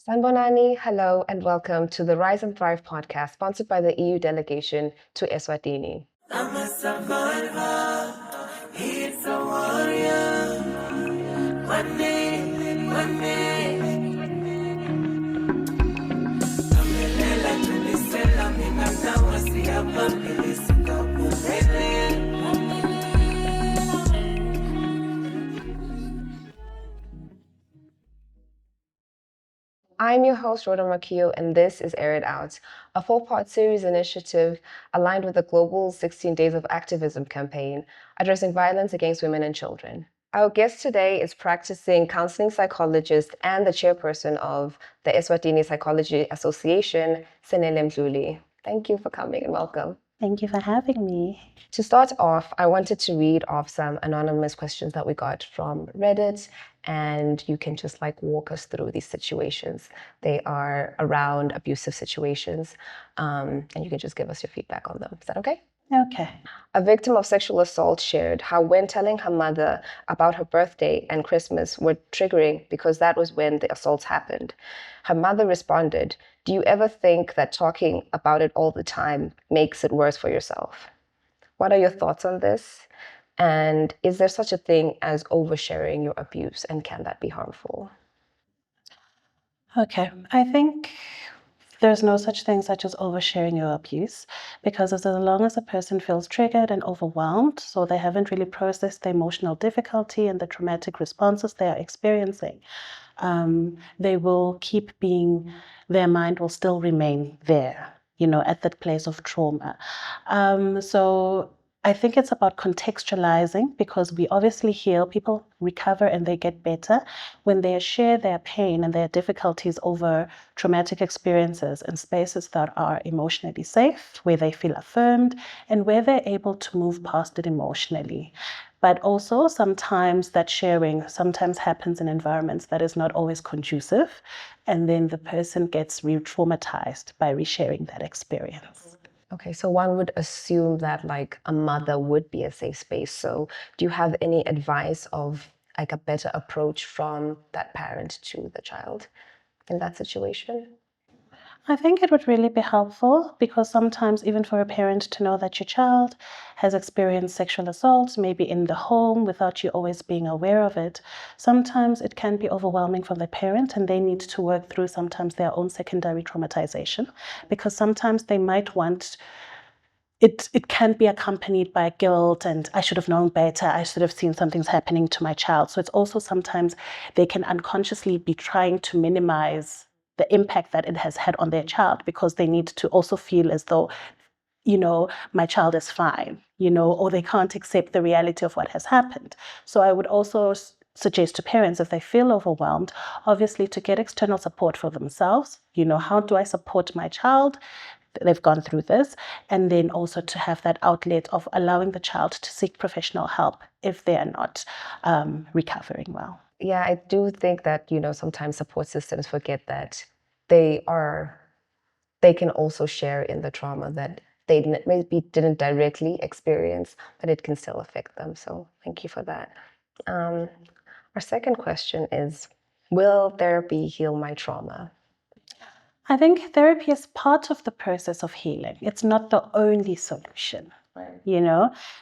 Sanbonani, hello and welcome to the Rise and Thrive podcast sponsored by the EU delegation to Eswatini. I'm a survivor, he's a warrior. One day, Amelela tulisela mina nawasi hapa nilisika mbele. I'm your host, Rhoda Makio, and this is Air It Out, a 4-part series initiative aligned with the global 16 Days of Activism campaign addressing violence against women and children. Our guest today is practicing counseling psychologist and the chairperson of the Eswatini Psychology Association, Senele Mdluli. Thank you for coming and welcome. Thank you for having me. To start off, I wanted to read off some anonymous questions that we got from Reddit, and you can just walk us through these situations. They are around abusive situations, and you can just give us your feedback on them. Is that okay? Okay. A victim of sexual assault shared how when telling her mother about her birthday and Christmas were triggering because that was when the assaults happened. Her mother responded, "Do you ever think that talking about it all the time makes it worse for yourself?" What are your thoughts on this? And is there such a thing as oversharing your abuse, and can that be harmful? Okay. I think there's no such thing such as oversharing your abuse, because as long as a person feels triggered and overwhelmed, so they haven't really processed the emotional difficulty and the traumatic responses they are experiencing, they will keep being, their mind will still remain there, at that place of trauma. So I think it's about contextualizing, because we obviously heal, people recover and they get better when they share their pain and their difficulties over traumatic experiences in spaces that are emotionally safe, where they feel affirmed, and where they're able to move past it emotionally. But also sometimes that sharing sometimes happens in environments that is not always conducive, and then the person gets re-traumatized by resharing that experience. Okay, so one would assume that a mother would be a safe space. So do you have any advice of a better approach from that parent to the child in that situation? I think it would really be helpful, because sometimes even for a parent to know that your child has experienced sexual assault, maybe in the home, without you always being aware of it, sometimes it can be overwhelming for the parent, and they need to work through sometimes their own secondary traumatization, because sometimes they might want it can be accompanied by guilt and I should have known better, I should have seen something's happening to my child. So it's also sometimes they can unconsciously be trying to minimize the impact that it has had on their child, because they need to also feel as though, my child is fine, or they can't accept the reality of what has happened. So I would also suggest to parents, if they feel overwhelmed, obviously to get external support for themselves. How do I support my child? They've gone through this, and then also to have that outlet of allowing the child to seek professional help if they are not recovering well. Yeah, I do think that, sometimes support systems forget that they can also share in the trauma that they maybe didn't directly experience, but it can still affect them. So thank you for that. Our second question is, will therapy heal my trauma? I think therapy is part of the process of healing. It's not the only solution.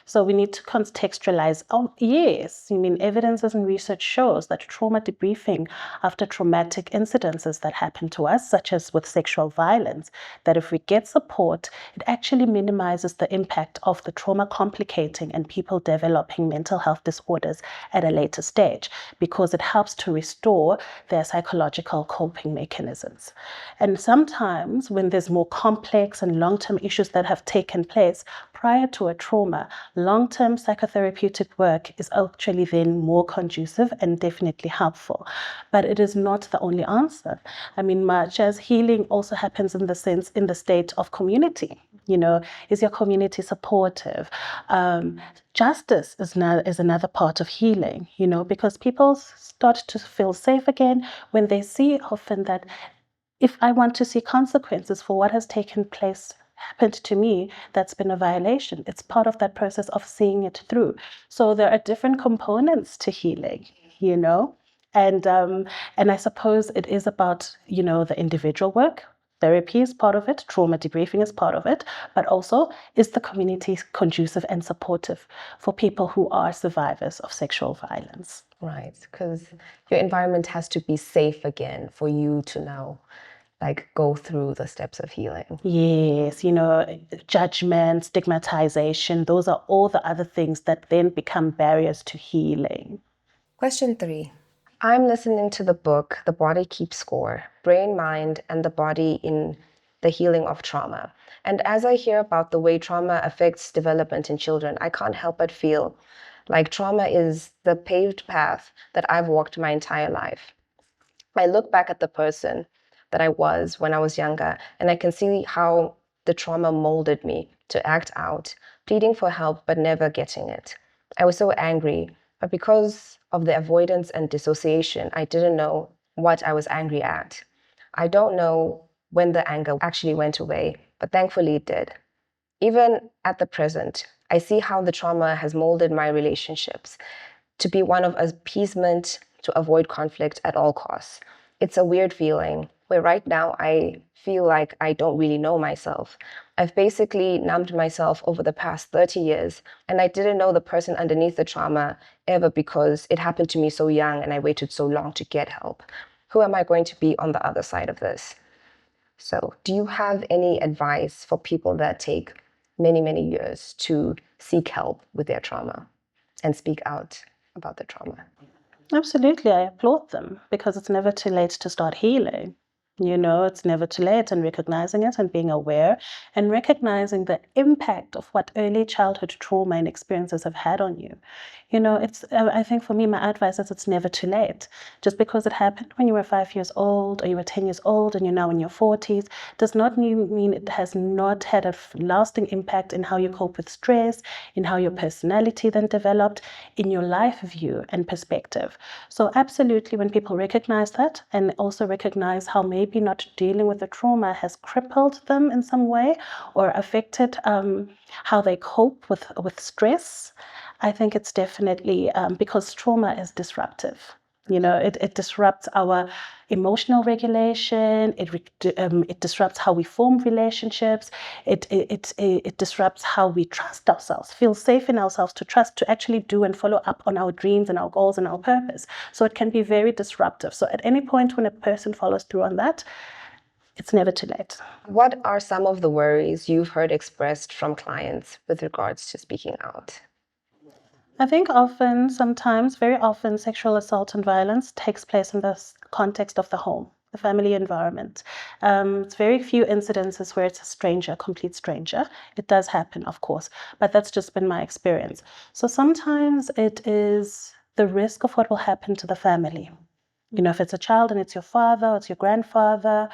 So we need to contextualize. Oh, yes. Evidence and research shows that trauma debriefing after traumatic incidences that happen to us, such as with sexual violence, that if we get support, it actually minimizes the impact of the trauma complicating and people developing mental health disorders at a later stage, because it helps to restore their psychological coping mechanisms. And sometimes when there's more complex and long-term issues that have taken place prior to a trauma, long-term psychotherapeutic work is actually then more conducive and definitely helpful. But it is not the only answer. Much as healing also happens in the state of community. Is your community supportive? Justice is another part of healing, because people start to feel safe again when they see often that if I want to see consequences for what has taken place, happened to me, that's been a violation. It's part of that process of seeing it through. So there are different components to healing, And I suppose it is about, the individual work. Therapy is part of it, trauma debriefing is part of it, but also is the community conducive and supportive for people who are survivors of sexual violence? Right, because your environment has to be safe again for you to now go through the steps of healing. Yes, judgment, stigmatization, those are all the other things that then become barriers to healing. Question 3. I'm listening to the book, The Body Keeps Score, Brain, Mind, and the Body in the Healing of Trauma. And as I hear about the way trauma affects development in children, I can't help but feel like trauma is the paved path that I've walked my entire life. I look back at the person that I was when I was younger, and I can see how the trauma molded me to act out, pleading for help but never getting it. I was so angry, but because of the avoidance and dissociation, I didn't know what I was angry at. I don't know when the anger actually went away, but thankfully it did. Even at the present, I see how the trauma has molded my relationships to be one of appeasement to avoid conflict at all costs. It's a weird feeling where right now I feel like I don't really know myself. I've basically numbed myself over the past 30 years, and I didn't know the person underneath the trauma ever because it happened to me so young and I waited so long to get help. Who am I going to be on the other side of this? So, do you have any advice for people that take many, many years to seek help with their trauma and speak out about the trauma? Absolutely, I applaud them because it's never too late to start healing. It's never too late, and recognizing it and being aware and recognizing the impact of what early childhood trauma and experiences have had on you. I think for me, my advice is it's never too late. Just because it happened when you were 5 years old or you were 10 years old and you're now in your 40s does not mean it has not had a lasting impact in how you cope with stress, in how your personality then developed, in your life view and perspective. So absolutely, when people recognize that and also recognize how maybe not dealing with the trauma has crippled them in some way or affected how they cope with stress, I think it's definitely because trauma is disruptive. It disrupts our emotional regulation. It disrupts how we form relationships. It disrupts how we trust ourselves, feel safe in ourselves to trust, to actually do and follow up on our dreams and our goals and our purpose. So it can be very disruptive. So at any point when a person follows through on that, it's never too late. What are some of the worries you've heard expressed from clients with regards to speaking out? I think very often, sexual assault and violence takes place in the context of the home, the family environment. It's very few incidences where it's a complete stranger. It does happen, of course, but that's just been my experience. So sometimes it is the risk of what will happen to the family. If it's a child and it's your father, or it's your grandfather,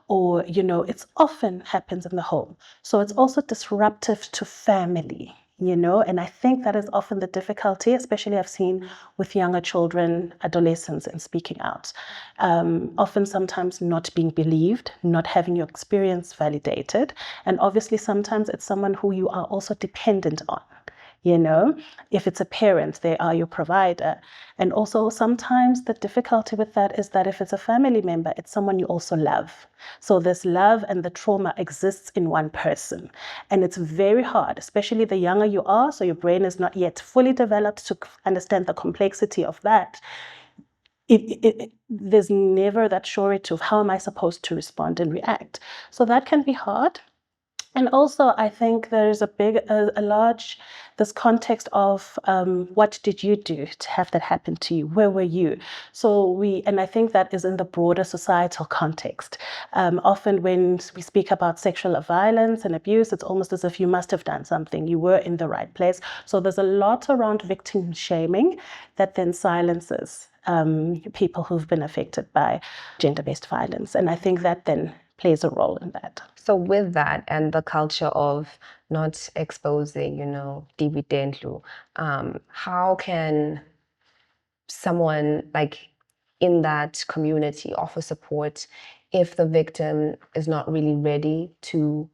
or, it's often happens in the home. So it's also disruptive to family. And I think that is often the difficulty, especially I've seen with younger children, adolescents, in speaking out. Often sometimes not being believed, not having your experience validated. And obviously sometimes it's someone who you are also dependent on. If it's a parent, they are your provider. And also sometimes the difficulty with that is that if it's a family member, it's someone you also love. So this love and the trauma exists in one person. And it's very hard, especially the younger you are, so your brain is not yet fully developed to understand the complexity of that. There's never that surety of how am I supposed to respond and react. So that can be hard. And also, I think there is this context of what did you do to have that happen to you? Where were you? And I think that is in the broader societal context. Often when we speak about sexual violence and abuse, it's almost as if you must have done something. You were in the right place. So there's a lot around victim shaming that then silences people who've been affected by gender-based violence. And I think that then plays a role in that. So with that and the culture of not exposing, dividendlu, how can someone in that community offer support if the victim is not really ready to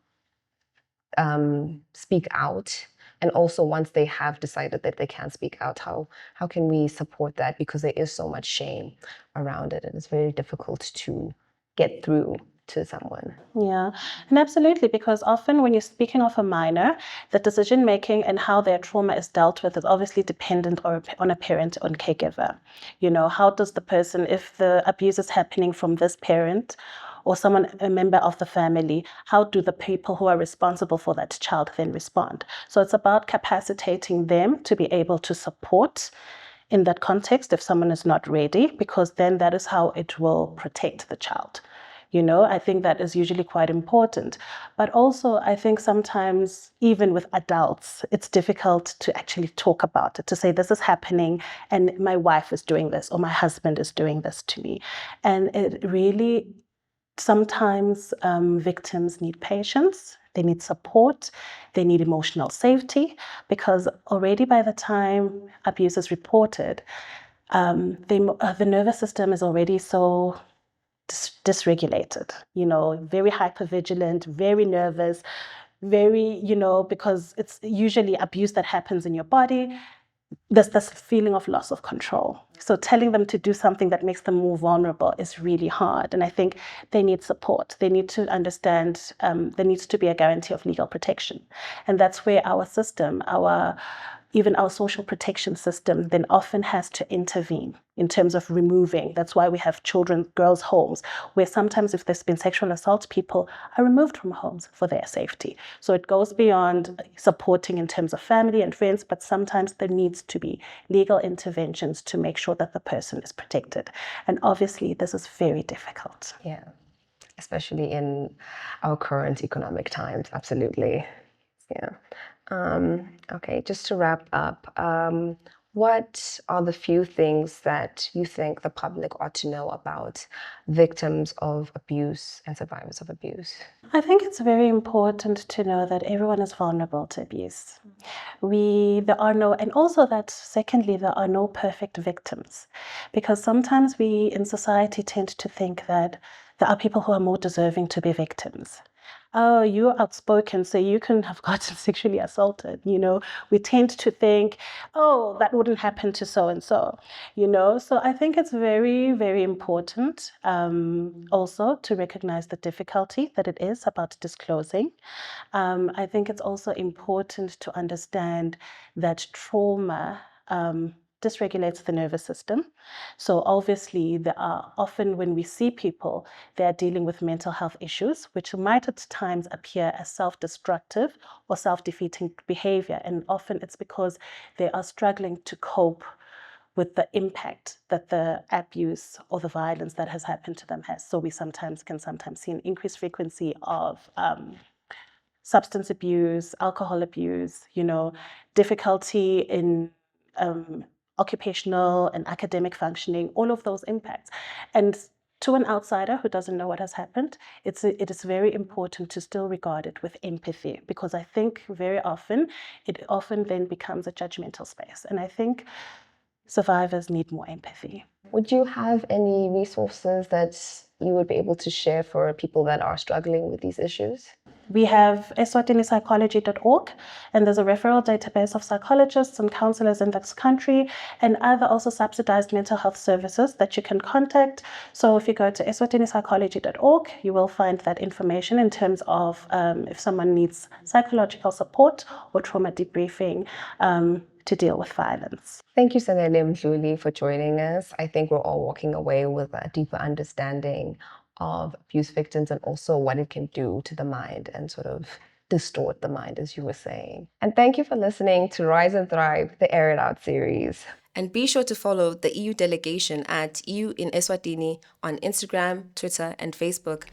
speak out, And also once they have decided that they can speak out, how can we support that? Because there is so much shame around it, and it's very difficult to get through to someone. Yeah, and absolutely, because often when you're speaking of a minor, the decision making and how their trauma is dealt with is obviously dependent on a parent or caregiver. You know, how does the person, if the abuse is happening from this parent or someone, a member of the family, how do the people who are responsible for that child then respond? So it's about capacitating them to be able to support in that context if someone is not ready, because then that is how it will protect the child. You know, I think that is usually quite important. But also, I think sometimes, even with adults, it's difficult to actually talk about it, to say, this is happening, and my wife is doing this, or my husband is doing this to me. And it really, sometimes victims need patience, they need support, they need emotional safety, because already by the time abuse is reported, the nervous system is already so dysregulated, you know, very hypervigilant, very nervous, very, you know, because it's usually abuse that happens in your body. There's this feeling of loss of control. So telling them to do something that makes them more vulnerable is really hard. And I think they need support. They need to understand there needs to be a guarantee of legal protection. And that's where our system, even our social protection system then often has to intervene in terms of removing. That's why we have girls' homes, where sometimes if there's been sexual assault, people are removed from homes for their safety. So it goes beyond supporting in terms of family and friends, but sometimes there needs to be legal interventions to make sure that the person is protected. And obviously, this is very difficult. Yeah, especially in our current economic times, absolutely. Yeah. Okay, just to wrap up, what are the few things that you think the public ought to know about victims of abuse and survivors of abuse? I think it's very important to know that everyone is vulnerable to abuse. And also that secondly, there are no perfect victims, because sometimes we in society tend to think that there are people who are more deserving to be victims. Oh, you're outspoken, so you can have gotten sexually assaulted. You know, we tend to think, oh, that wouldn't happen to so-and-so, you know. So I think it's very, very important also to recognize the difficulty that it is about disclosing. I think it's also important to understand that trauma dysregulates the nervous system. So obviously there are often, when we see people, they're dealing with mental health issues, which might at times appear as self-destructive or self-defeating behavior. And often it's because they are struggling to cope with the impact that the abuse or the violence that has happened to them has. So we can sometimes see an increased frequency of substance abuse, alcohol abuse, you know, difficulty in occupational and academic functioning, all of those impacts. And to an outsider who doesn't know what has happened, it is very important to still regard it with empathy, because I think very often, it often then becomes a judgmental space. And I think survivors need more empathy. Would you have any resources that you would be able to share for people that are struggling with these issues? We have Eswatini Psychology.org, and there's a referral database of psychologists and counselors in this country, and other also subsidized mental health services that you can contact. So if you go to Eswatini Psychology.org, you will find that information in terms of if someone needs psychological support or trauma debriefing to deal with violence. Thank you, Senele Mdluli, for joining us. I think we're all walking away with a deeper understanding of abuse victims and also what it can do to the mind and sort of distort the mind, as you were saying. And thank you for listening to Rise and Thrive, the Air It Out series. And be sure to follow the EU delegation at EU in Eswatini on Instagram, Twitter, and Facebook.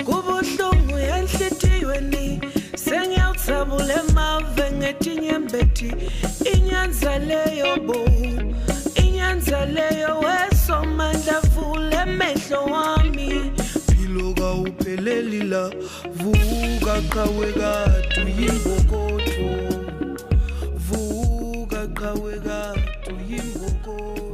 Kubuhlungu enhlitiyweni sengiyawuthebula emave ngetinyembeti inyanza leyo bo inyanza leyo wesomandla vule emehlo mtoto wami piloga upelelila vuga kawega tuyimbokoto vuga kawega tuyimbokoto